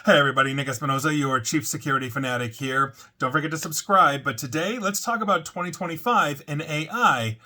Hey everybody, Nick Espinoza, your chief security fanatic here. Don't forget to subscribe, but today let's talk about 2025 and AI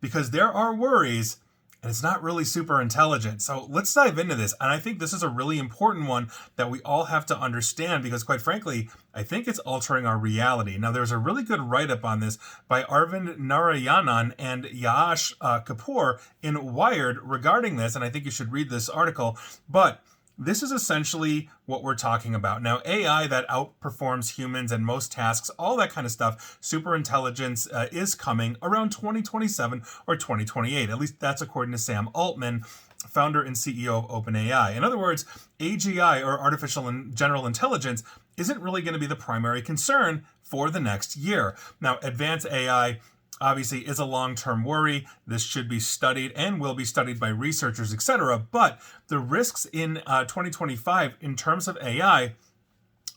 because there are worries and it's not really super intelligent. So let's dive into this. And I think this is a really important one that we all have to understand because quite frankly, I think it's altering our reality. Now there's a really good write-up on this by Arvind Narayanan and Yash Kapoor in Wired regarding this, and I think you should read this article. But this is essentially what we're talking about. Now, AI that outperforms humans in most tasks, all that kind of stuff, superintelligence is coming around 2027 or 2028. At least that's according to Sam Altman, founder and CEO of OpenAI. In other words, AGI, or artificial and general intelligence, isn't really going to be the primary concern for the next year. Now, advanced AI obviously is a long-term worry. This should be studied and will be studied by researchers, etc. But the risks in 2025 in terms of AI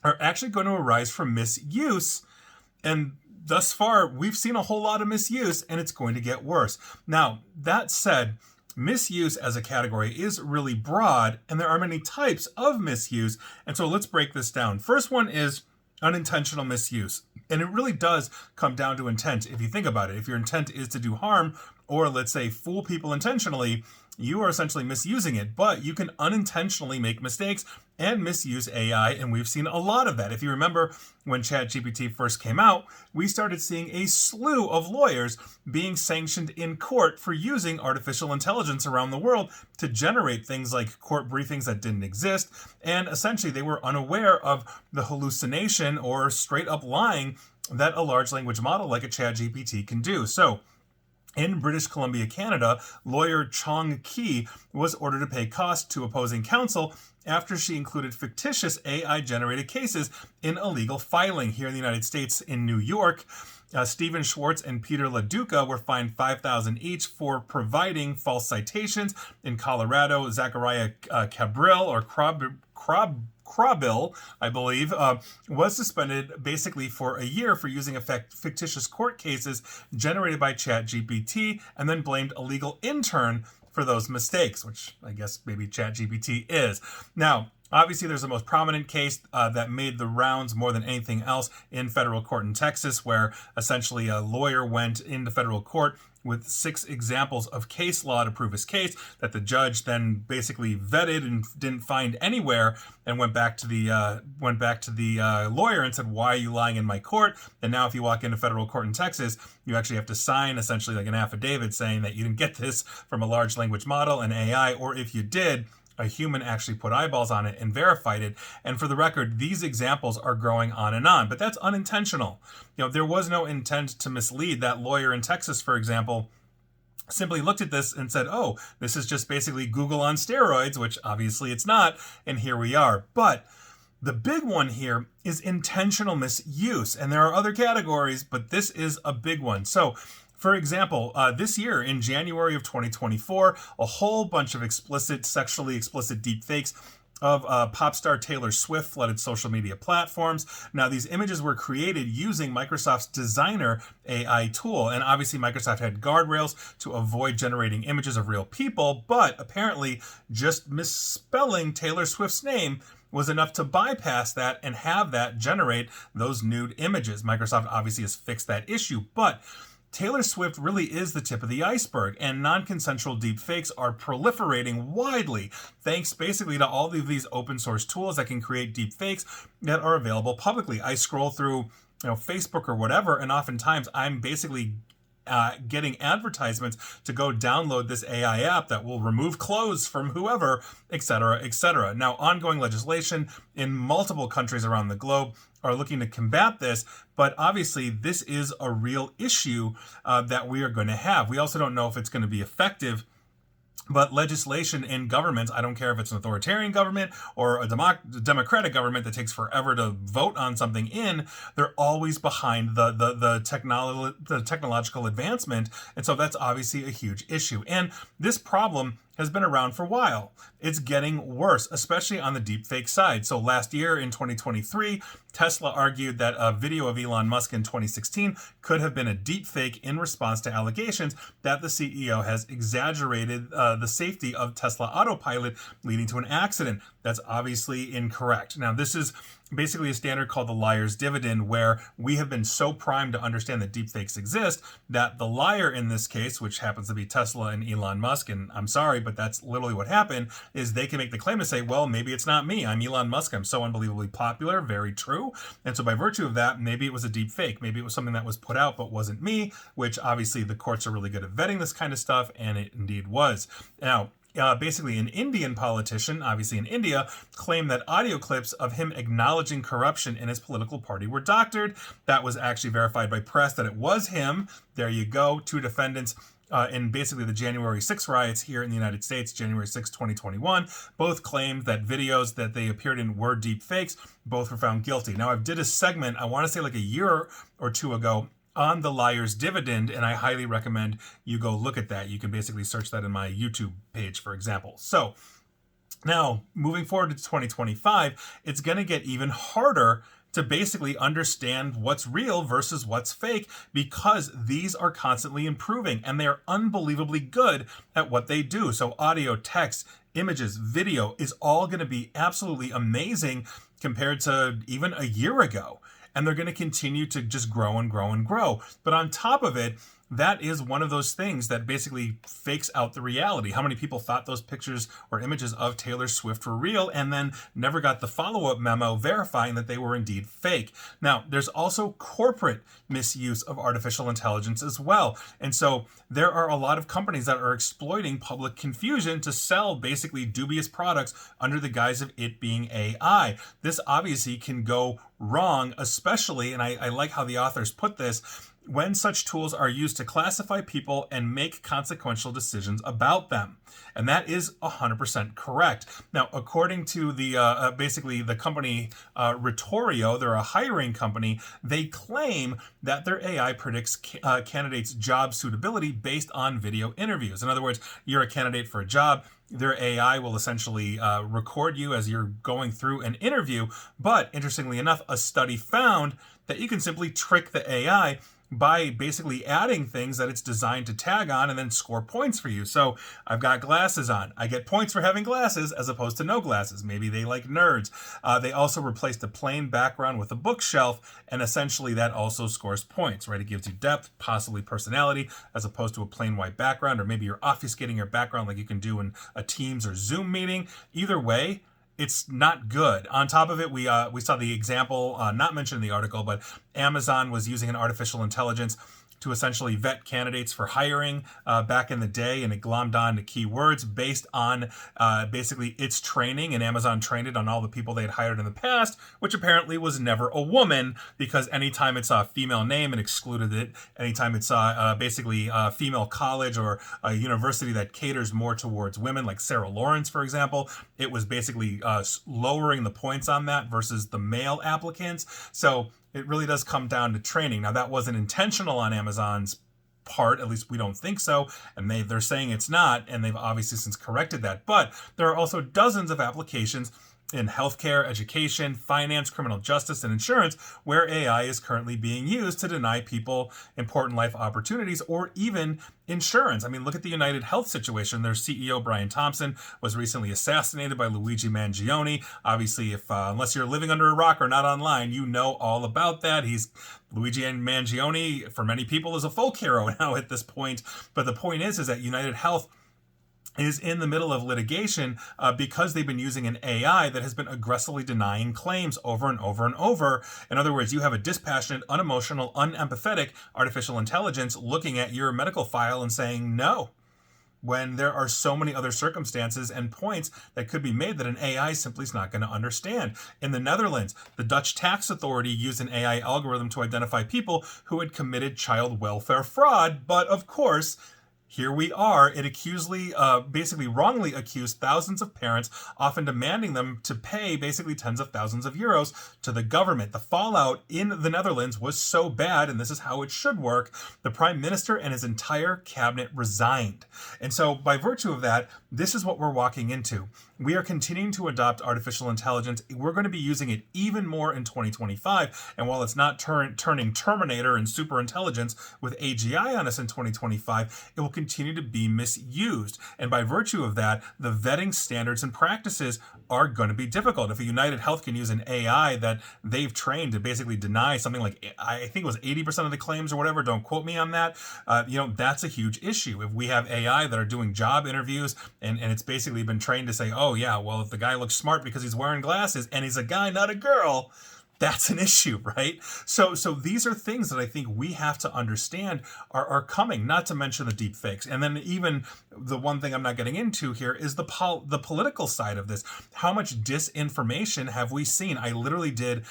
are actually going to arise from misuse. And thus far, we've seen a whole lot of misuse, and it's going to get worse. Now, that said, misuse as a category is really broad, and there are many types of misuse. And so let's break this down. First one is unintentional misuse. And it really does come down to intent. If you think about it, if your intent is to do harm or let's say fool people intentionally, you are essentially misusing it. But you can unintentionally make mistakes and misuse AI, and we've seen a lot of that. If you remember when ChatGPT first came out, we started seeing a slew of lawyers being sanctioned in court for using artificial intelligence around the world to generate things like court briefings that didn't exist, and essentially they were unaware of the hallucination or straight up lying that a large language model like a ChatGPT can do. So in British Columbia, Canada, lawyer Chong Ki was ordered to pay costs to opposing counsel after she included fictitious AI-generated cases in illegal filing. Here in the United States, in New York, Stephen Schwartz and Peter LaDuca were fined $5,000 each for providing false citations. In Colorado, Zachariah Cabril, or Krabil, I believe, was suspended basically for a year for using fictitious court cases generated by ChatGPT and then blamed a legal intern for those mistakes, which I guess maybe ChatGPT is. Now, obviously, there's the most prominent case that made the rounds more than anything else in federal court in Texas, where essentially a lawyer went into federal court with 6 examples of case law to prove his case that the judge then basically vetted and didn't find anywhere, and went back to the lawyer and said, "Why are you lying in my court?" And now, if you walk into federal court in Texas, you actually have to sign essentially like an affidavit saying that you didn't get this from a large language model, an AI, or if you did, a human actually put eyeballs on it and verified it. And for the record, these examples are growing on, but that's unintentional. There was no intent to mislead. That lawyer in Texas, for example, simply looked at this and said, "Oh, this is just basically Google on steroids," which obviously it's not, and here we are. But the big one here is intentional misuse, and there are other categories, but this is a big one. So, for example, this year in January of 2024, a whole bunch of sexually explicit deepfakes of pop star Taylor Swift flooded social media platforms. Now, these images were created using Microsoft's Designer AI tool, and obviously Microsoft had guardrails to avoid generating images of real people, but apparently just misspelling Taylor Swift's name was enough to bypass that and have that generate those nude images. Microsoft obviously has fixed that issue, but Taylor Swift really is the tip of the iceberg, and non-consensual deepfakes are proliferating widely, thanks basically to all of these open source tools that can create deepfakes that are available publicly. I scroll through Facebook or whatever, and oftentimes I'm basically getting advertisements to go download this AI app that will remove clothes from whoever, etc., etc. Now, ongoing legislation in multiple countries around the globe are looking to combat this, but obviously this is a real issue that we are going to have. We also don't know if it's going to be effective. But legislation in governments, I don't care if it's an authoritarian government or a democratic government that takes forever to vote on something in, they're always behind the technological advancement. And so that's obviously a huge issue. And this problem has been around for a while. It's getting worse, especially on the deepfake side. So last year in 2023, Tesla argued that a video of Elon Musk in 2016 could have been a deepfake in response to allegations that the CEO has exaggerated the safety of Tesla Autopilot, leading to an accident. That's obviously incorrect. Now, this is basically a standard called the liar's dividend, where we have been so primed to understand that deepfakes exist that the liar in this case, which happens to be Tesla and Elon Musk, and I'm sorry, but that's literally what happened, is they can make the claim to say, well, maybe it's not me. I'm Elon Musk. I'm so unbelievably popular. Very true. And so by virtue of that, maybe it was a deep fake. Maybe it was something that was put out but wasn't me, which obviously the courts are really good at vetting this kind of stuff, and it indeed was. Now, basically an Indian politician, obviously in India, claimed that audio clips of him acknowledging corruption in his political party were doctored. That was actually verified by press that it was him. There you go. Two defendants in basically the January 6 riots here in the United States, January 6, 2021, both claimed that videos that they appeared in were deep fakes. Both were found guilty. Now, I did a segment, I want to say like a year or two ago, on the liar's dividend, and I highly recommend you go look at that. You can basically search that in my YouTube page, for example. So now, moving forward to 2025, it's going to get even harder to basically understand what's real versus what's fake, because these are constantly improving and they're unbelievably good at what they do. So audio, text, images, video is all going to be absolutely amazing compared to even a year ago. And they're going to continue to just grow and grow and grow. But on top of it, that is one of those things that basically fakes out the reality. How many people thought those pictures or images of Taylor Swift were real and then never got the follow-up memo verifying that they were indeed fake? Now, there's also corporate misuse of artificial intelligence as well. And so there are a lot of companies that are exploiting public confusion to sell basically dubious products under the guise of it being AI. This obviously can go wrong, especially, and I like how the authors put this, when such tools are used to classify people and make consequential decisions about them. And that is 100% correct. Now, according to the basically the company Retorio, they're a hiring company, they claim that their AI predicts candidates' job suitability based on video interviews. In other words, you're a candidate for a job, their AI will essentially record you as you're going through an interview. But interestingly enough, a study found that you can simply trick the AI by basically adding things that it's designed to tag on and then score points for you. So I've got glasses on. I get points for having glasses as opposed to no glasses. Maybe they like nerds. They also replaced a plain background with a bookshelf, and essentially that also scores points, right? It gives you depth, possibly personality, as opposed to a plain white background, or maybe you're obfuscating your background like you can do in a Teams or Zoom meeting. Either way, it's not good. On top of it, we saw the example, not mentioned in the article, but Amazon was using an artificial intelligence to essentially vet candidates for hiring back in the day, and it glommed on to keywords based on basically its training, and Amazon trained it on all the people they had hired in the past, which apparently was never a woman, because anytime it saw a female name, it excluded it. Anytime it saw basically a female college or a university that caters more towards women, like Sarah Lawrence, for example, it was basically lowering the points on that versus the male applicants. So it really does come down to training. Now, that wasn't intentional on Amazon's part, at least we don't think so, and they're saying it's not, and they've obviously since corrected that. But there are also dozens of applications in healthcare, education, finance, criminal justice, and insurance where AI is currently being used to deny people important life opportunities or even insurance. I mean, look at the United Health situation. Their CEO, Brian Thompson, was recently assassinated by Luigi Mangione. Obviously, if unless you're living under a rock or not online, you know all about that. Luigi Mangione, for many people, is a folk hero now at this point. But the point is that United Health is in the middle of litigation because they've been using an AI that has been aggressively denying claims over and over and over. In other words, you have a dispassionate, unemotional, unempathetic artificial intelligence looking at your medical file and saying no, when there are so many other circumstances and points that could be made that an AI simply is not going to understand. In the Netherlands, the Dutch tax authority used an AI algorithm to identify people who had committed child welfare fraud, but of course, here we are. It basically wrongly accused thousands of parents, often demanding them to pay basically tens of thousands of euros to the government. The fallout in the Netherlands was so bad, and this is how it should work. The prime minister and his entire cabinet resigned. And so by virtue of that, this is what we're walking into. we are continuing to adopt artificial intelligence. We're going to be using it even more in 2025. And while it's not turning Terminator and superintelligence with AGI on us in 2025, it will continue to be misused. And by virtue of that, the vetting standards and practices are going to be difficult. If a United Health can use an AI that they've trained to basically deny something like, I think it was 80% of the claims or whatever, don't quote me on that, that's a huge issue. If we have AI that are doing job interviews and it's basically been trained to say, oh yeah, well, if the guy looks smart because he's wearing glasses and he's a guy, not a girl, that's an issue, right? So these are things that I think we have to understand are coming, not to mention the deep fakes. And then even the one thing I'm not getting into here is the political side of this. How much disinformation have we seen? I literally did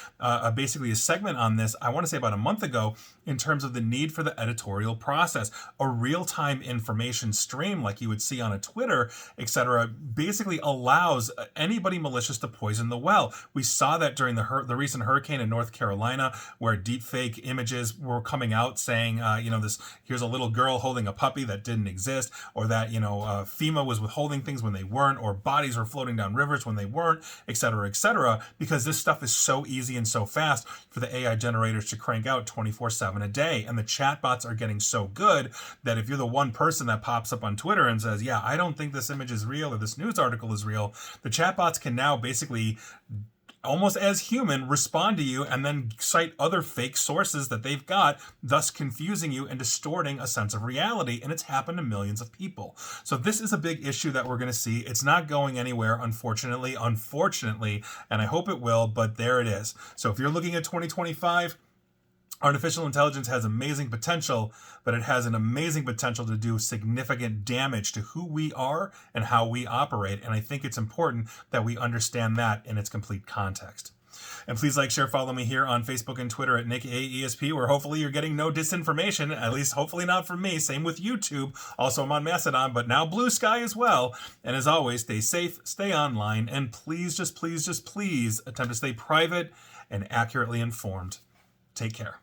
basically a segment on this, I want to say about a month ago, in terms of the need for the editorial process. A real-time information stream like you would see on a Twitter, etc., basically allows anybody malicious to poison the well. We saw that during the recent hurricane in North Carolina, where deepfake images were coming out saying, here's a little girl holding a puppy that didn't exist, or that, FEMA was withholding things when they weren't, or bodies were floating down rivers when they weren't, etc., because this stuff is so easy and so fast for the AI generators to crank out 24/7 a day. And the chatbots are getting so good that if you're the one person that pops up on Twitter and says, yeah, I don't think this image is real or this news article is real, the chatbots can now basically, almost as human, respond to you and then cite other fake sources that they've got, thus confusing you and distorting a sense of reality. And it's happened to millions of people. So this is a big issue that we're going to see. It's not going anywhere, unfortunately, and I hope it will, but there it is. So if you're looking at 2025, artificial intelligence has amazing potential, but it has an amazing potential to do significant damage to who we are and how we operate. And I think it's important that we understand that in its complete context. And please like, share, follow me here on Facebook and Twitter at NickAESP, where hopefully you're getting no disinformation, at least hopefully not from me. Same with YouTube. Also, I'm on Mastodon, but now Blue Sky as well. And as always, stay safe, stay online, and please, just please attempt to stay private and accurately informed. Take care.